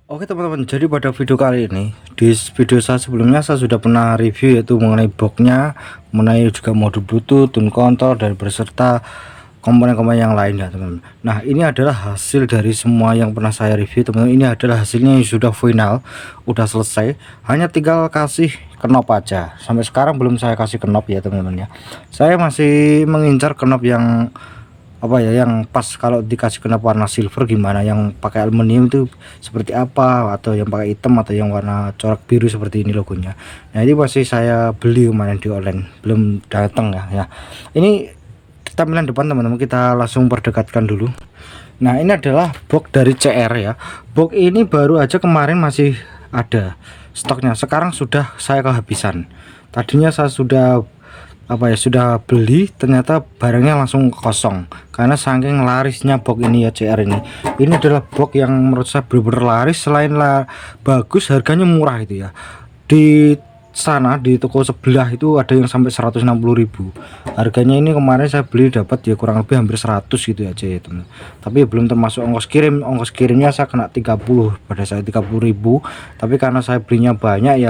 Oke teman-teman, jadi pada video kali ini, di video saya sebelumnya saya sudah pernah review yaitu mengenai boxnya, mengenai juga mode Bluetooth, tune control, dan beserta komponen-komponen yang lainnya teman-teman. Nah ini adalah hasil dari semua yang pernah saya review teman-teman. Ini adalah hasilnya yang sudah final, udah selesai, hanya tinggal kasih knop aja. Sampai sekarang belum saya kasih knop ya teman-teman ya. Saya masih mengincar knop yang apa ya, yang pas kalau dikasih knop warna silver gimana, yang pakai aluminium itu seperti apa, atau yang pakai hitam atau yang warna corak biru seperti ini logonya. Nah ini masih saya beli kemarin di online, belum datang ya. Ini tampilan depan teman-teman, kita langsung perdekatkan dulu. Nah ini adalah box dari CR ya. Box ini baru aja kemarin masih ada stoknya, sekarang sudah saya kehabisan. Tadinya saya sudah sudah beli, ternyata barangnya langsung kosong karena saking larisnya box ini ya, CR ini adalah box yang menurut saya benar-benar laris. Selain bagus, harganya murah itu ya. Di sana di toko sebelah itu ada yang sampai 160.000 harganya. Ini kemarin saya beli dapat ya kurang lebih hampir 100 gitu aja ya teman. Tapi belum termasuk ongkos kirim. Ongkos kirimnya saya kena 30, pada saya 30.000. Tapi karena saya belinya banyak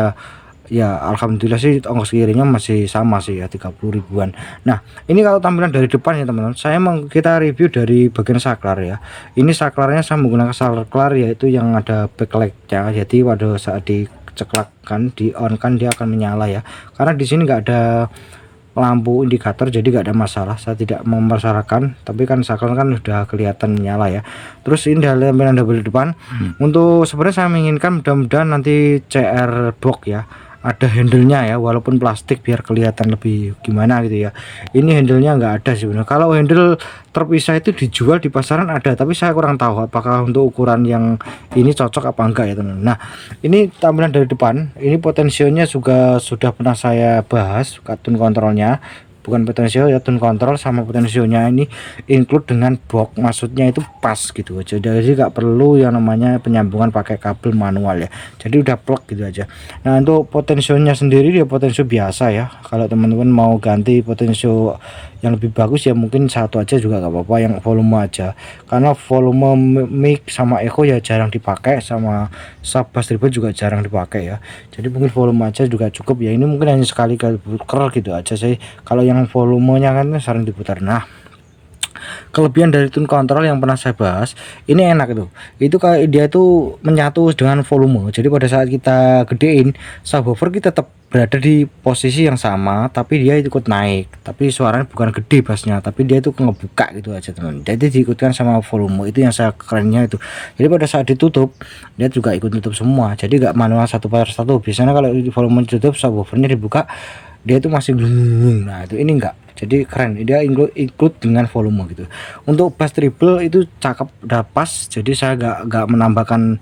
ya alhamdulillah sih ongkos kirimnya masih sama sih ya, 30 ribuan. Nah ini kalau tampilan dari depan ya teman-teman, kita review dari bagian saklar ya. Ini saklarnya saya menggunakan saklar yaitu yang ada backlightnya, jadi pada saat diceklakkan, di on kan dia akan menyala ya, karena di sini nggak ada lampu indikator jadi nggak ada masalah, saya tidak mempersyaratkan, tapi kan saklar kan sudah kelihatan menyala ya. Terus ini tampilan double depan. Untuk sebenarnya saya menginginkan mudah-mudahan nanti CR box ya ada handle-nya ya, walaupun plastik biar kelihatan lebih gimana gitu ya. Ini handle-nya nggak ada sih benar. Kalau handle terpisah itu dijual di pasaran ada, tapi saya kurang tahu apakah untuk ukuran yang ini cocok apa enggak ya teman. Nah ini tampilan dari depan, ini potensionya juga sudah pernah saya bahas, tune kontrolnya. Bukan potensio ya, tune control sama potensionya ini include dengan box, maksudnya itu pas gitu aja, jadi nggak perlu yang namanya penyambungan pakai kabel manual ya, jadi udah plug gitu aja. Nah untuk potensionya sendiri dia potensio biasa ya. Kalau teman-teman mau ganti potensio yang lebih bagus ya mungkin satu aja juga nggak apa-apa, yang volume aja, karena volume mic sama echo ya jarang dipakai, sama sub bass treble juga jarang dipakai ya, jadi mungkin volume aja juga cukup ya. Ini mungkin hanya sekali putar gitu aja sih kalau yang volumenya kan sering diputar. Nah kelebihan dari tune control yang pernah saya bahas ini enak itu kayak dia itu menyatu dengan volume, jadi pada saat kita gedein subwoofer kita tetap berada di posisi yang sama, tapi dia ikut naik, tapi suaranya bukan gede bassnya, tapi dia itu ngebuka gitu aja teman, jadi diikutkan sama volume. Itu yang saya kerennya itu, jadi pada saat ditutup dia juga ikut tutup semua, jadi nggak manual satu per satu. Biasanya kalau volume ditutup subwoofernya dibuka dia itu masih gelung. Nah itu, ini enggak, jadi keren, dia include dengan volume gitu. Untuk bass treble itu cakep, udah pas, jadi saya nggak menambahkan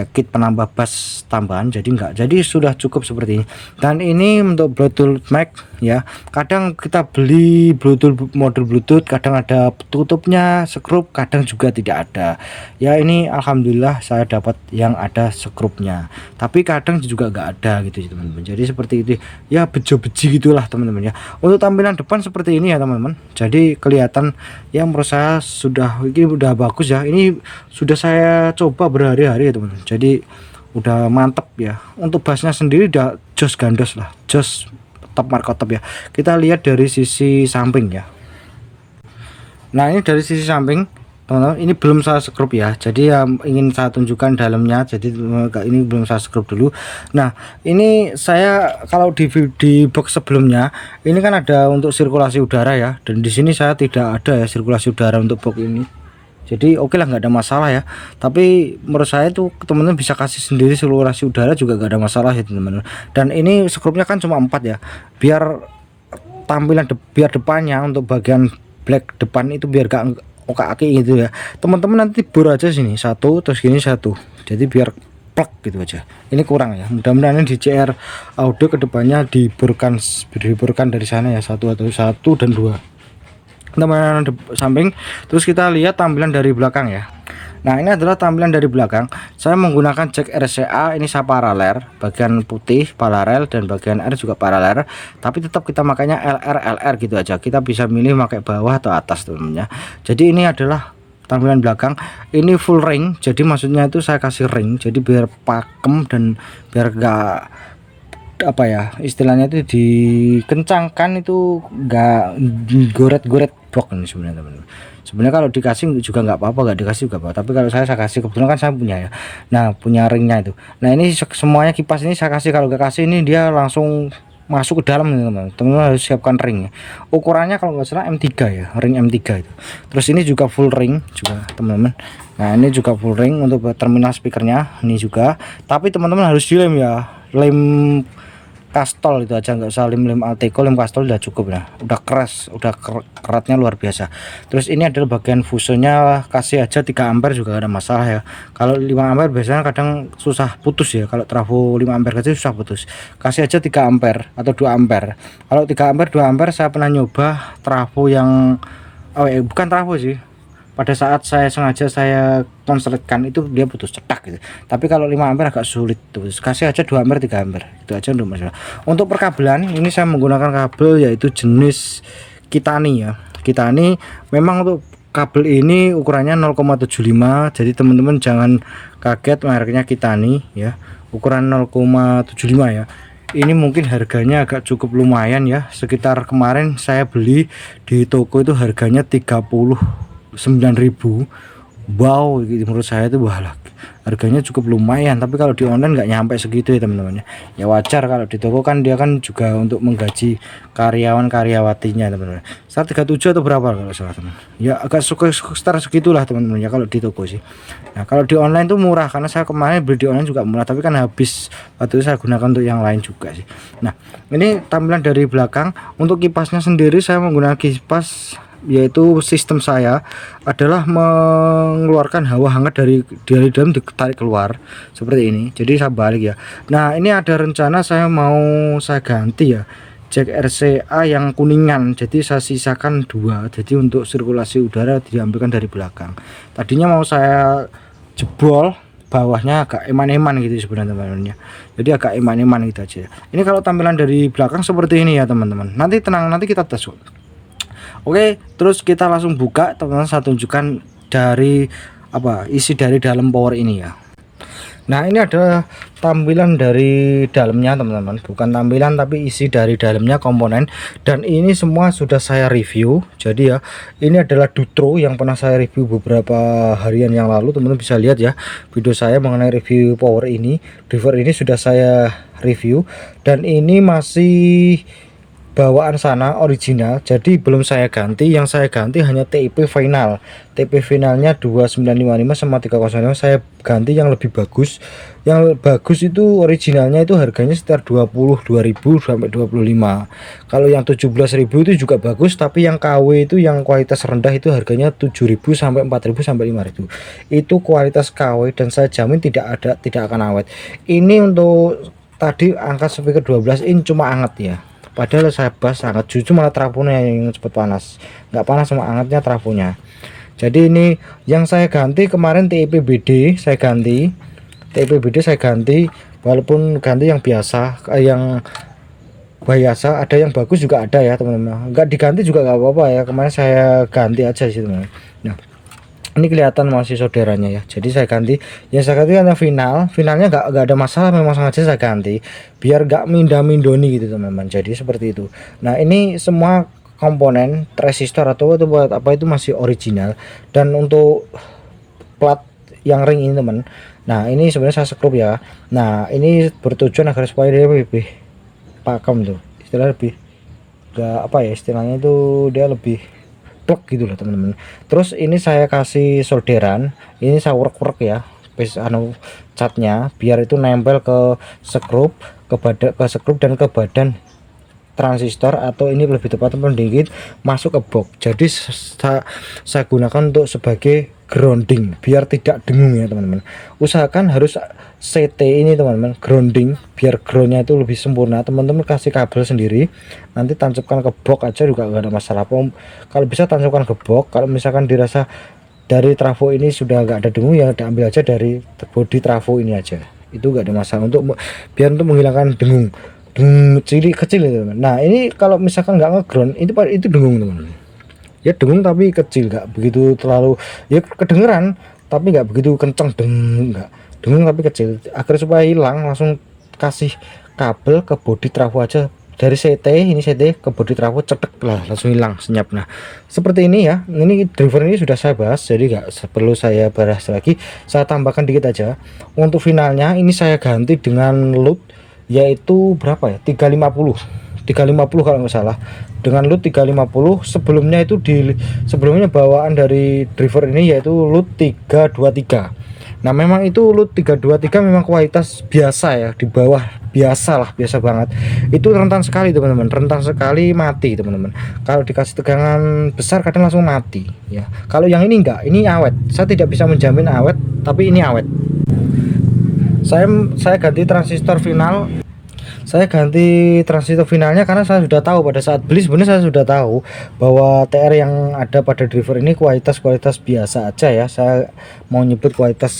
kit penambah bass tambahan, jadi enggak, jadi sudah cukup seperti ini. Dan ini untuk Bluetooth mic ya, kadang kita beli Bluetooth, modul Bluetooth kadang ada tutupnya skrup, kadang juga tidak ada ya. Ini alhamdulillah saya dapat yang ada skrupnya, tapi kadang juga enggak ada gitu teman-teman, jadi seperti itu ya, bejo-beji gitulah teman-teman ya. Untuk tampilan depan seperti ini ya teman-teman, jadi kelihatan yang menurut saya sudah ini udah bagus ya. Ini sudah saya coba berhari-hari ya teman, jadi udah mantep ya. Untuk bassnya sendiri udah jos gandos lah, jos top markotop ya. Kita lihat dari sisi samping ya. Nah ini dari sisi samping teman-teman, ini belum saya skrup ya, jadi ingin saya tunjukkan dalamnya, jadi ini belum saya skrup dulu. Nah ini saya kalau di box sebelumnya ini kan ada untuk sirkulasi udara ya, dan di sini saya tidak ada ya sirkulasi udara untuk box ini, jadi oke lah, nggak ada masalah ya. Tapi menurut saya tuh teman-teman bisa kasih sendiri sirkulasi udara juga nggak ada masalah ya teman-teman. Dan ini skrupnya kan cuma 4 ya, biar tampilan biar depannya untuk bagian black depan itu biar gak oke gitu ya teman-teman. Nanti bor aja sini satu, terus gini satu, jadi biar plug gitu aja. Ini kurang ya, mudah-mudahan di CR audio kedepannya diborkan dari sana ya, satu dan 2 tampilan samping. Terus kita lihat tampilan dari belakang ya. Nah ini adalah tampilan dari belakang. Saya menggunakan jack RCA, ini saya paralel, bagian putih paralel dan bagian R juga paralel, tapi tetap kita makanya LR gitu aja. Kita bisa milih pakai bawah atau atas temennya. Jadi ini adalah tampilan belakang ini full ring, jadi maksudnya itu saya kasih ring jadi biar pakem dan biar gak apa ya istilahnya itu dikencangkan, itu gak goret-goret blok ini sebenarnya teman-teman. Sebenarnya kalau dikasih juga nggak apa-apa, nggak dikasih juga apa, tapi kalau saya kasih, kebetulan kan saya punya ya, nah punya ringnya itu. Nah ini semuanya kipas ini saya kasih, kalau nggak kasih ini dia langsung masuk ke dalam nih teman-teman. Harus siapkan ringnya, ukurannya kalau nggak salah M3 ya, ring M3 itu. Terus ini juga full ring juga teman-teman. Nah ini juga full ring untuk terminal speakernya ini juga, tapi teman-teman harus dilem ya, lem kastol itu aja, nggak usah lem Alteco, lem kastol udah cukup ya, udah keras, udah keratnya luar biasa. Terus ini adalah bagian fusonya, kasih aja 3 ampere juga gak ada masalah ya. Kalau 5 ampere biasanya kadang susah putus ya, kalau trafo 5 ampere kecil susah putus, kasih aja 3 ampere atau 2 ampere. Kalau 3 ampere 2 ampere saya pernah nyoba trafo yang bukan trafo sih, pada saat saya sengaja saya konsletkan itu dia putus cetak gitu. Tapi kalau 5 ampere agak sulit tuh, kasih aja 2 ampere 3 ampere itu aja untuk masalah. Untuk perkabelan ini saya menggunakan kabel yaitu jenis Kitani ya. Kitani memang untuk kabel ini ukurannya 0,75, jadi teman-teman jangan kaget mereknya Kitani ya, ukuran 0,75 ya. Ini mungkin harganya agak cukup lumayan ya, sekitar kemarin saya beli di toko itu harganya 39.000. Wow, menurut saya itu wah, harganya cukup lumayan, tapi kalau di online nggak nyampe segitu ya teman-teman ya. Wajar, kalau di toko kan dia kan juga untuk menggaji karyawan karyawatinya teman-teman. Start 37 atau berapa kalau salah teman ya, agak sekitar segitulah teman-teman ya kalau di toko sih. Nah kalau di online tuh murah, karena saya kemarin beli di online juga murah, tapi kan habis waktu itu saya gunakan untuk yang lain juga sih. Nah ini tampilan dari belakang. Untuk kipasnya sendiri saya menggunakan kipas yaitu sistem saya adalah mengeluarkan hawa hangat dari dalam ditarik keluar seperti ini, jadi saya balik ya. Nah ini ada rencana saya mau saya ganti ya jack RCA yang kuningan, jadi saya sisakan 2, jadi untuk sirkulasi udara diambilkan dari belakang. Tadinya mau saya jebol bawahnya agak eman-eman gitu sebenarnya teman-teman ya, jadi agak eman-eman gitu aja. Ini kalau tampilan dari belakang seperti ini ya teman-teman. Nanti tenang, nanti kita tes. Oke, terus kita langsung buka teman-teman, saya tunjukkan dari isi dari dalam power ini ya. Nah ini adalah tampilan dari dalamnya teman-teman, bukan tampilan tapi isi dari dalamnya komponen, dan ini semua sudah saya review. Jadi ya ini adalah Dutro yang pernah saya review beberapa harian yang lalu, teman-teman bisa lihat ya video saya mengenai review power ini. Driver ini sudah saya review dan ini masih bawaan sana original, jadi belum saya ganti. Yang saya ganti hanya TIP final. TIP finalnya 2955 sama 305 saya ganti yang lebih bagus. Yang bagus itu originalnya itu harganya sekitar 22.000 sampai 25. Kalau yang 17.000 itu juga bagus, tapi yang KW itu yang kualitas rendah itu harganya 7.000 sampai 4.000 sampai 5.000. Itu kualitas KW dan saya jamin tidak akan awet. Ini untuk tadi angka speaker 12 in cuma anget ya. Padahal saya bahas sangat, jujur malah trafonya yang cepat panas, nggak panas sama angetnya trafonya. Jadi ini yang saya ganti kemarin TIP BD saya ganti, TIP BD saya ganti, walaupun ganti yang biasa, yang biasa ada yang bagus juga ada ya teman-teman. Nggak diganti juga nggak apa-apa ya, kemarin saya ganti aja sih teman-teman. Nah ini kelihatan masih solderannya ya, jadi saya ganti. Yang saya ganti karena finalnya nggak ada masalah, memang sengaja saya ganti biar nggak mindoni gitu teman-teman. Jadi seperti itu. Nah ini semua komponen resistor atau itu buat apa itu masih original, dan untuk plat yang ring ini teman, nah ini sebenarnya saya sekrup ya. Nah ini bertujuan agar supaya dia lebih pakem tuh, istilah lebih nggak apa ya istilahnya itu, dia lebih plek gitu loh teman-teman. Terus ini saya kasih solderan, ini saya work ya catnya biar itu nempel ke skrup, ke skrup dan ke badan transistor, atau ini lebih tepat pendingin masuk ke box. Jadi saya gunakan untuk sebagai grounding biar tidak dengung ya teman-teman. Usahakan harus CT ini teman-teman, grounding biar groundnya itu lebih sempurna. Teman-teman kasih kabel sendiri, nanti tancapkan ke box aja juga gak ada masalah. Kalau bisa tancapkan ke box. Kalau misalkan dirasa dari trafo ini sudah gak ada dengung, ya diambil aja dari body trafo ini aja, itu gak ada masalah, untuk biar untuk menghilangkan dengung kecil ya teman. Nah ini kalau misalkan nggak ngeground itu dengung teman-teman ya dengung tapi kecil, nggak begitu terlalu, ya kedengeran tapi nggak begitu kenceng, nggak dengung tapi kecil. Agar supaya hilang, langsung kasih kabel ke bodi trafo aja, dari CT, ini CT ke bodi trafo, cetek lah langsung hilang senyap. Nah seperti ini ya, ini driver ini sudah saya bahas, jadi nggak perlu saya bahas lagi. Saya tambahkan dikit aja. Untuk finalnya ini saya ganti dengan loop, yaitu berapa ya, 350 kalau nggak salah, dengan loop 350. Sebelumnya itu sebelumnya bawaan dari driver ini yaitu loop 323. Nah memang itu loop 323 memang kualitas biasa ya, di bawah biasa lah, biasa banget. Itu rentan sekali teman-teman, rentan sekali mati teman-teman. Kalau dikasih tegangan besar kadang langsung mati ya. Kalau yang ini enggak, ini awet. Saya tidak bisa menjamin awet, tapi ini awet. Saya ganti transistor final. Saya ganti transistor finalnya karena saya sudah tahu pada saat beli, sebenarnya saya sudah tahu bahwa TR yang ada pada driver ini kualitas biasa aja ya. Saya mau nyebut kualitas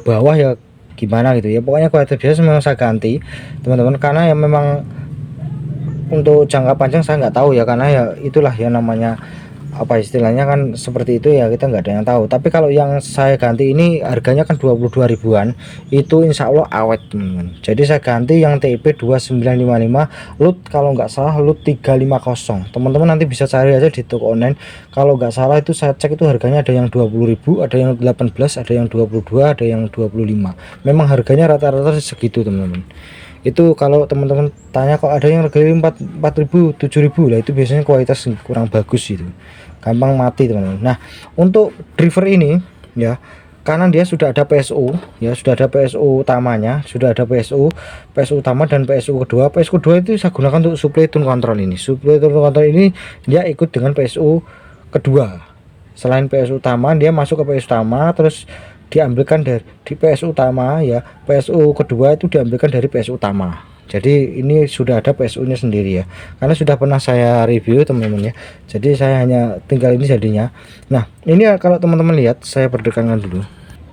bawah ya gimana gitu ya, pokoknya kualitas biasa memang saya ganti teman-teman, karena ya memang untuk jangka panjang saya nggak tahu ya, karena ya itulah ya namanya apa istilahnya kan seperti itu ya, kita nggak ada yang tahu. Tapi kalau yang saya ganti ini harganya kan 22 ribuan, itu insya Allah awet teman-teman. Jadi saya ganti yang TIP 2955 loot, kalau nggak salah loot 350. Teman-teman nanti bisa cari aja di toko online, kalau nggak salah itu saya cek itu harganya ada yang 20.000, ada yang 18, ada yang 22, ada yang 25. Memang harganya rata-rata segitu teman-teman. Itu kalau teman-teman tanya kok ada yang harganya 4.000, 7.000, lah itu biasanya kualitas kurang bagus itu, gampang mati teman-teman. Nah untuk driver ini ya, karena dia sudah ada PSU ya, sudah ada PSU utamanya, sudah ada PSU utama dan PSU kedua. PSU kedua itu saya gunakan untuk supply tune control ini. Supply tune control ini dia ikut dengan PSU kedua. Selain PSU utama, dia masuk ke PSU utama, terus diambilkan dari PSU utama ya, PSU kedua itu diambilkan dari PSU utama. Jadi ini sudah ada PSU nya sendiri ya, karena sudah pernah saya review teman-teman ya, jadi saya hanya tinggal ini jadinya. Nah ini kalau teman-teman lihat, saya berdekatan dulu.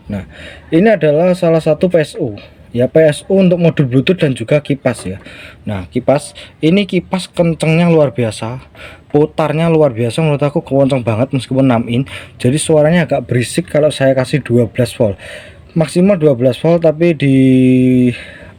Nah ini adalah salah satu PSU ya, PSU untuk modul Bluetooth dan juga kipas ya. Nah kipas ini, kipas kencengnya luar biasa, putarnya luar biasa, menurut aku kenceng banget meskipun 6 in. Jadi suaranya agak berisik kalau saya kasih 12 volt, maksimal 12 volt, tapi di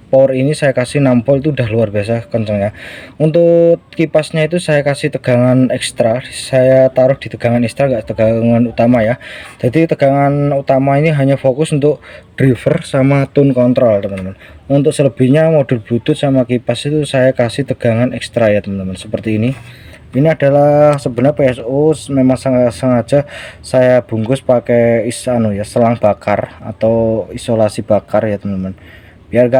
power ini saya kasih 6 volt, itu udah luar biasa kencengnya. Untuk kipasnya itu saya kasih tegangan ekstra, saya taruh di tegangan ekstra, enggak tegangan utama ya. Jadi tegangan utama ini hanya fokus untuk driver sama tune control teman-teman. Untuk selebihnya modul Bluetooth sama kipas itu saya kasih tegangan ekstra ya teman-teman, seperti ini. Ini adalah sebenarnya PSU memang sengaja saya bungkus pakai selang bakar atau isolasi bakar ya teman-teman, biar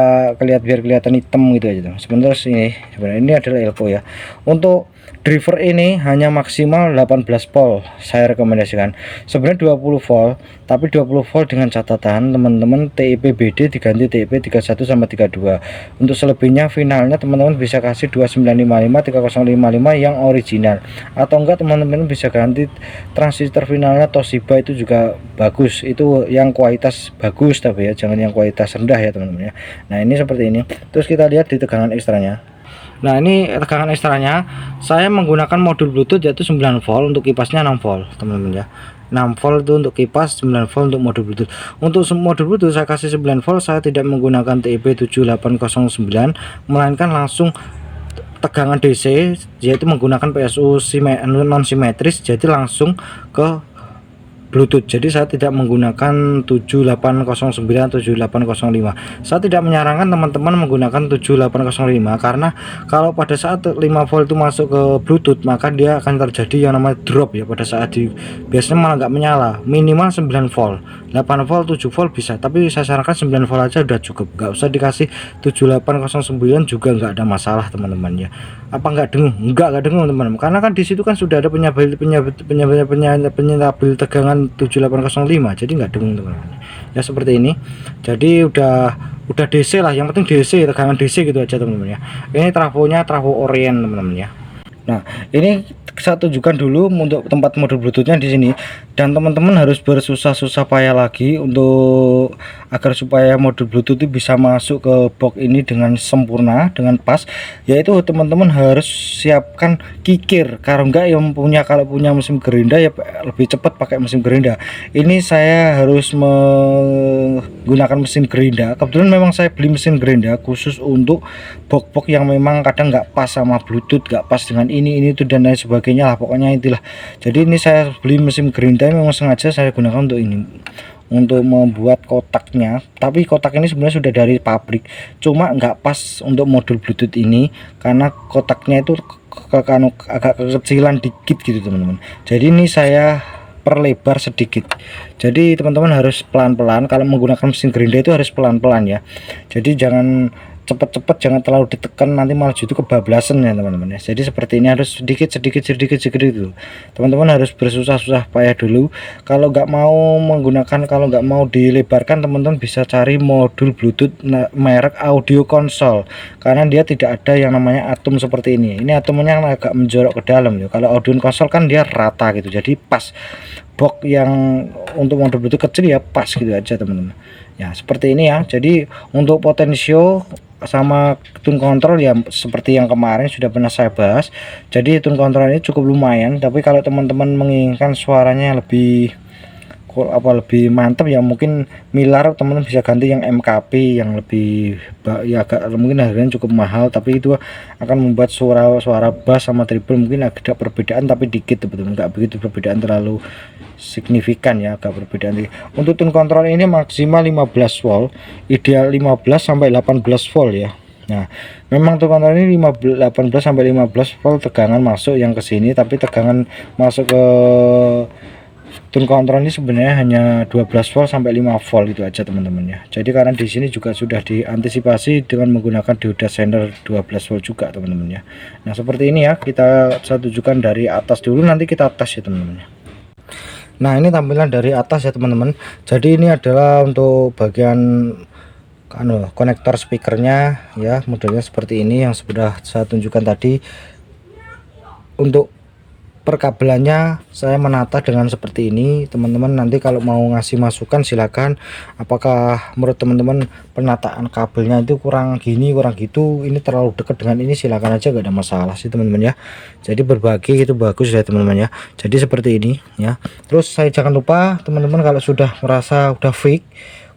kelihatan hitam gitu aja. Sebenarnya sebenarnya ini adalah elko ya. Untuk driver ini hanya maksimal 18 volt saya rekomendasikan, sebenarnya 20 volt, tapi 20 volt dengan catatan teman-teman TIP BD diganti TIP 31 sama 32. Untuk selebihnya finalnya teman-teman bisa kasih 2955 3055 yang original, atau enggak teman-teman bisa ganti transistor finalnya Toshiba, itu juga bagus, itu yang kualitas bagus, tapi ya jangan yang kualitas rendah ya teman-teman ya. Nah ini seperti ini. Terus kita lihat di tegangan ekstranya. Nah ini tegangan ekstranya, saya menggunakan modul Bluetooth yaitu 9 volt, untuk kipasnya 6 volt teman-teman ya. 6 volt itu untuk kipas, 9 volt untuk modul Bluetooth. Untuk modul Bluetooth saya kasih 9 volt, saya tidak menggunakan TIP 7809, melainkan langsung tegangan DC, yaitu menggunakan PSU non simetris, jadi langsung ke Bluetooth. Jadi saya tidak menggunakan 7809 7805. Saya tidak menyarankan teman-teman menggunakan 7805, karena kalau pada saat 5 volt itu masuk ke Bluetooth, maka dia akan terjadi yang namanya drop ya, pada saat biasanya malah nggak menyala. Minimal 9 volt, 8 volt, 7 volt bisa, tapi saya sarankan 9 volt aja udah cukup, nggak usah dikasih 7809 juga nggak ada masalah teman-teman ya. Apa nggak dengung? Nggak dengung teman-teman, karena kan di situ kan sudah ada penyabil tegangan 7805, jadi nggak dengung teman-teman ya, seperti ini. Jadi udah DC lah, yang penting DC, tegangan DC gitu aja teman-teman ya. Ini trafonya trafo orient teman-teman ya. Nah ini saya tunjukkan dulu untuk tempat modul bluetoothnya di sini, dan teman-teman harus bersusah-susah payah lagi untuk agar supaya modul bluetooth itu bisa masuk ke box ini dengan sempurna, dengan pas, yaitu teman-teman harus siapkan kikir. Kalau punya mesin gerinda ya lebih cepat pakai mesin gerinda. Ini saya harus menggunakan mesin gerinda. Kebetulan memang saya beli mesin gerinda khusus untuk box-box yang memang kadang nggak pas sama bluetooth, nggak pas dengan ini itu dan lain sebagainya lah, pokoknya itulah. Jadi ini saya beli mesin gerinda memang sengaja saya gunakan untuk ini, untuk membuat kotaknya. Tapi kotak ini sebenarnya sudah dari pabrik, cuma nggak pas untuk modul bluetooth ini karena kotaknya itu agak kekecilan dikit gitu teman-teman. Jadi ini saya perlebar sedikit. Jadi teman-teman harus pelan-pelan, kalau menggunakan mesin gerinda itu harus pelan-pelan ya. Jadi jangan cepet-cepet, jangan terlalu ditekan, nanti malah justru kebablasan ya teman-teman ya. Jadi seperti ini harus sedikit itu teman-teman, harus bersusah-susah payah dulu. Kalau nggak mau dilebarkan, teman-teman bisa cari modul bluetooth merek audio konsol, karena dia tidak ada yang namanya atom seperti ini atomnya agak menjorok ke dalam ya. Kalau audio konsol kan dia rata gitu, jadi pas. Box yang untuk modul bluetooth kecil ya pas gitu aja teman-teman ya, seperti ini ya. Jadi untuk potensio sama tune control ya seperti yang kemarin sudah pernah saya bahas. Jadi tune control ini cukup lumayan, tapi kalau teman-teman menginginkan suaranya lebih mantap ya, mungkin Milar teman-teman bisa ganti yang MKP yang lebih ya, agak mungkin harganya cukup mahal, tapi itu akan membuat suara bass sama treble mungkin agak perbedaan, tapi dikit teman-teman, nggak begitu perbedaan terlalu signifikan ya, agak perbedaan. Untuk tune control ini maksimal 15 volt, ideal 15 sampai 18 volt ya. Nah, memang tune control ini 18 sampai 15 volt tegangan masuk yang ke sini, tapi tegangan masuk ke tune control ini sebenarnya hanya 12 volt sampai 5 volt itu aja teman-teman ya. Jadi karena di sini juga sudah diantisipasi dengan menggunakan dioda sender 12 volt juga teman-teman ya. Nah, seperti ini ya, saya tunjukkan dari atas dulu, nanti kita tes ya teman-teman ya. Nah, ini tampilan dari atas ya teman-teman. Jadi ini adalah untuk bagian konektor speakernya ya, modelnya seperti ini yang sudah saya tunjukkan tadi. Untuk perkabelannya saya menata dengan seperti ini teman-teman. Nanti kalau mau ngasih masukan silakan, apakah menurut teman-teman penataan kabelnya itu kurang gini kurang gitu, ini terlalu dekat dengan ini, silakan aja, gak ada masalah sih teman-teman ya. Jadi berbagi itu bagus ya teman-teman ya. Jadi seperti ini ya. Terus saya jangan lupa teman-teman, kalau sudah merasa udah fix,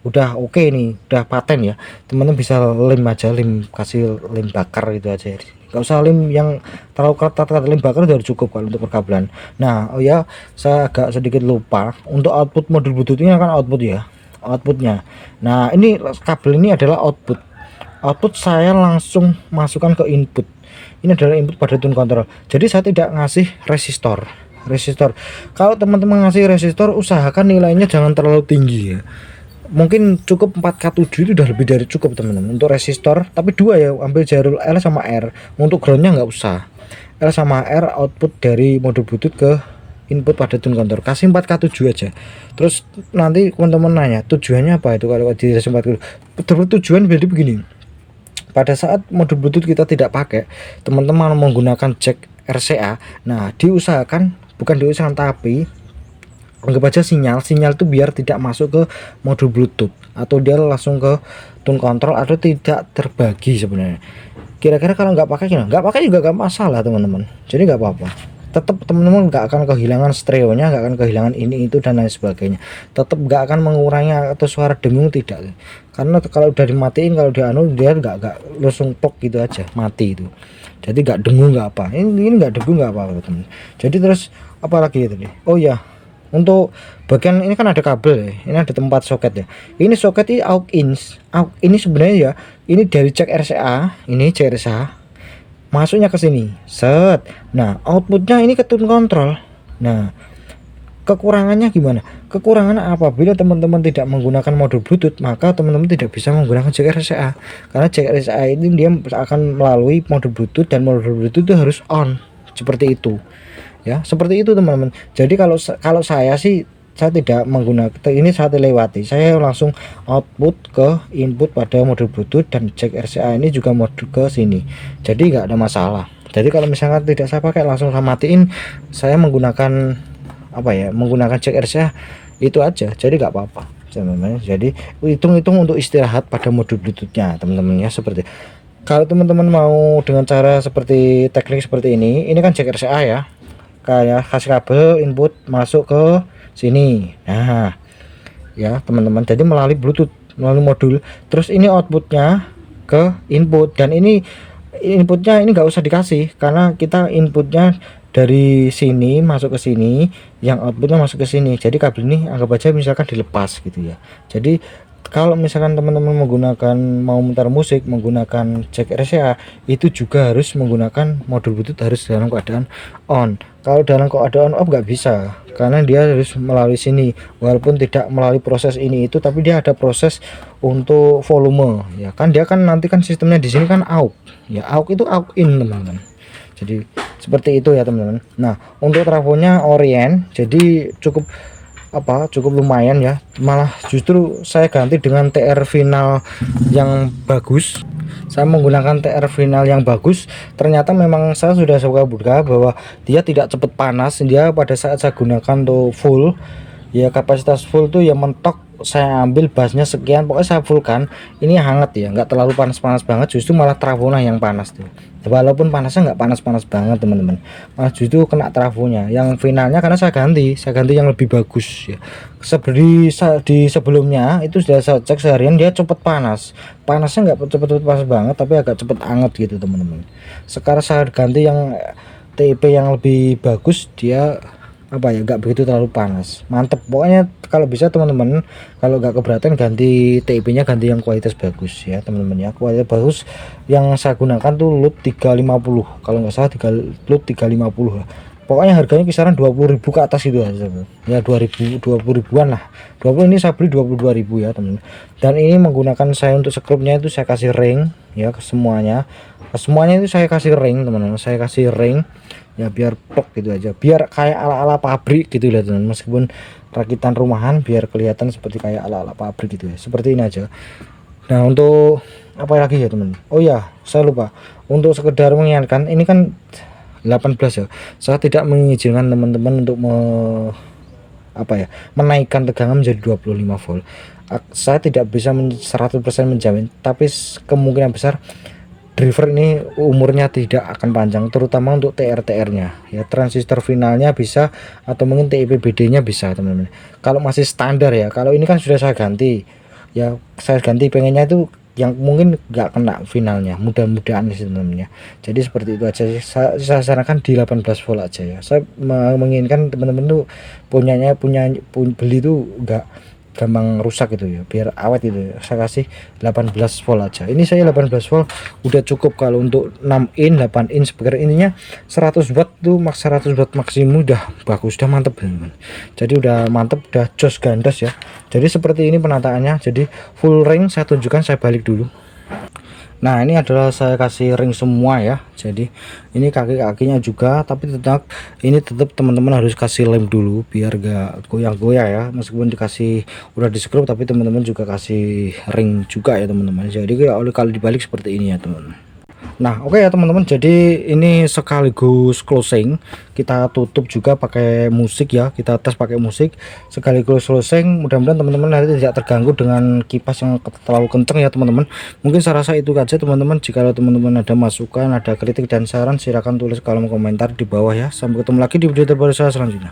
udah oke nih, udah paten ya, teman-teman bisa lem aja, kasih lem bakar gitu aja. Gak usah lem yang terlalu ketat, lem bakar udah cukup kalau untuk perkabelan. Nah, oh ya, saya agak sedikit lupa, untuk output modul bluetooth ini kan outputnya. Nah, ini kabel ini adalah output saya langsung masukkan ke input. Ini adalah input pada tune control. Jadi saya tidak ngasih resistor. Kalau teman-teman ngasih resistor, usahakan nilainya jangan terlalu tinggi ya. Mungkin cukup 4K7 itu udah lebih dari cukup teman-teman untuk resistor, tapi dua ya, ambil jalur L sama R. Untuk groundnya nggak usah, L sama R output dari modul bluetooth ke input pada tune control, kasih 4K7 aja. Terus nanti teman-teman nanya tujuannya apa itu, kalau di 4K tujuan berarti begini, pada saat modul bluetooth kita tidak pakai, teman-teman menggunakan jack RCA, nah tapi anggap aja sinyal itu biar tidak masuk ke modul bluetooth, atau dia langsung ke tune control, atau tidak terbagi sebenarnya. Kira-kira kalau nggak pakai juga nggak masalah teman-teman, jadi nggak apa-apa. Tetap teman-teman nggak akan kehilangan stereonya, nggak akan kehilangan ini itu dan lain sebagainya, tetap nggak akan mengurangi atau suara dengung, tidak. Karena kalau udah dimatiin, kalau dia nggak langsung plok gitu aja mati itu, jadi nggak dengung nggak apa, ini nggak dengung nggak apa-apa teman. Jadi terus apalagi tadi, oh ya, untuk bagian ini kan ada kabel ya, ini ada tempat soket ya. Ini soket ini aux ini sebenarnya ya, ini dari jack RCA, ini jack RCA masuknya ke sini, set. Nah, outputnya ini ke tune control. Nah, kekurangannya gimana? Kekurangannya apabila teman-teman tidak menggunakan modul bluetooth, maka teman-teman tidak bisa menggunakan jack RCA, karena jack RCA ini dia akan melalui modul bluetooth, dan modul bluetooth itu harus on seperti itu ya, seperti itu teman-teman. Jadi kalau saya tidak menggunakan ini, saya lewati, saya langsung output ke input pada modul bluetooth, dan jack RCA ini juga modul ke sini, jadi nggak ada masalah Jadi kalau misalkan tidak saya pakai, langsung saya matiin, saya menggunakan apa ya, menggunakan jack RCA itu aja, jadi nggak apa-apa teman-teman. Jadi hitung-hitung untuk istirahat pada mode bluetoothnya teman-teman ya. Seperti kalau teman-teman mau dengan cara seperti teknik seperti ini kan jack RCA ya, kayak kasih kabel input masuk ke sini, nah ya teman-teman. Jadi melalui bluetooth, melalui modul, terus ini outputnya ke input, dan ini inputnya ini nggak usah dikasih karena kita inputnya dari sini masuk ke sini, yang outputnya masuk ke sini. Jadi kabel ini anggap aja misalkan dilepas gitu ya. Jadi kalau misalkan teman-teman menggunakan, mau mutar musik menggunakan jack RCA, itu juga harus menggunakan modul bluetooth, harus dalam keadaan on. Kalau dalam keadaan off nggak bisa, karena dia harus melalui sini, walaupun tidak melalui proses ini itu, tapi dia ada proses untuk volume ya kan. Dia kan nanti kan sistemnya di sini kan AUX ya, AUX itu AUX in teman-teman. Jadi seperti itu ya teman-teman. Nah untuk trafonya Orient, jadi cukup lumayan ya, malah justru saya ganti dengan TR final yang bagus. Saya menggunakan TR final yang bagus, ternyata memang saya sudah suka bahwa dia tidak cepat panas. Dia pada saat saya gunakan tuh full ya, kapasitas full tuh ya mentok, saya ambil bassnya sekian, pokoknya saya full kan, ini hangat ya, nggak terlalu panas-panas banget, justru malah trafonya yang panas tuh. Walaupun panasnya nggak panas-panas banget teman-teman, malah justru kena trafonya yang finalnya, karena saya ganti yang lebih bagus ya. Di sebelumnya itu sudah saya cek seharian, dia cepet panasnya nggak cepet panas banget, tapi agak cepet anget gitu teman-teman. Sekarang saya ganti yang TIP yang lebih bagus, dia apa ya, nggak begitu terlalu panas, mantep pokoknya. Kalau bisa teman-teman, kalau nggak keberatan, ganti TIP nya ganti yang kualitas bagus ya teman-teman ya. Kualitas bagus yang saya gunakan tuh LUT 350, kalau nggak salah LUT 350 lah. Pokoknya harganya kisaran 20.000 ke atas itu aja ya, 20 ribuan lah. 20 ini saya beli 22.000 ya teman-teman. Dan ini menggunakan saya untuk skrupnya itu saya kasih ring ya ke semuanya itu saya kasih ring teman-teman, saya kasih ring ya, biar plok gitu aja, biar kayak ala-ala pabrik gitu ya teman, meskipun rakitan rumahan biar kelihatan seperti kayak ala-ala pabrik gitu ya, seperti ini aja. Nah untuk apa lagi ya teman, oh ya saya lupa, untuk sekedar mengingatkan, ini kan 18 ya, saya tidak mengizinkan teman-teman untuk menaikkan tegangan menjadi 25 volt. Saya tidak bisa 100% menjamin, tapi kemungkinan besar driver ini umurnya tidak akan panjang, terutama untuk TR nya ya. Transistor finalnya bisa, atau mungkin TIP BD nya bisa teman-teman, kalau masih standar ya. Kalau ini kan sudah saya ganti ya, saya ganti pengennya itu yang mungkin nggak kena finalnya, mudah-mudahan sih teman-teman ya. Jadi seperti itu aja, saya sarankan di 18 volt aja ya. Saya menginginkan teman-teman tuh beli tuh nggak gampang rusak gitu ya, biar awet gitu ya. Saya kasih 18 volt aja. Ini saya 18 volt udah cukup. Kalau untuk 6 in 8 in speaker ininya 100 watt tuh, max 100 watt maksimum, udah bagus, udah mantep teman-teman. Jadi udah mantep, udah jos gandas ya. Jadi seperti ini penataannya. Jadi full ring saya tunjukkan, saya balik dulu. Nah ini adalah saya kasih ring semua ya. Jadi ini kaki-kakinya juga, tapi ini tetap teman-teman harus kasih lem dulu biar gak goyang-goyang ya. Meskipun dikasih udah di screw, tapi teman-teman juga kasih ring juga ya teman-teman. Jadi kalau dibalik seperti ini ya teman-teman. Nah oke ya teman-teman, jadi ini sekaligus closing, kita tutup juga pakai musik ya, kita tes pakai musik sekaligus closing. Mudah-mudahan teman-teman nanti tidak terganggu dengan kipas yang terlalu kenceng ya teman-teman. Mungkin saya rasa itu aja teman-teman. Jika teman-teman ada masukan, ada kritik dan saran, silahkan tulis kolom komentar di bawah ya. Sampai ketemu lagi di video terbaru saya selanjutnya.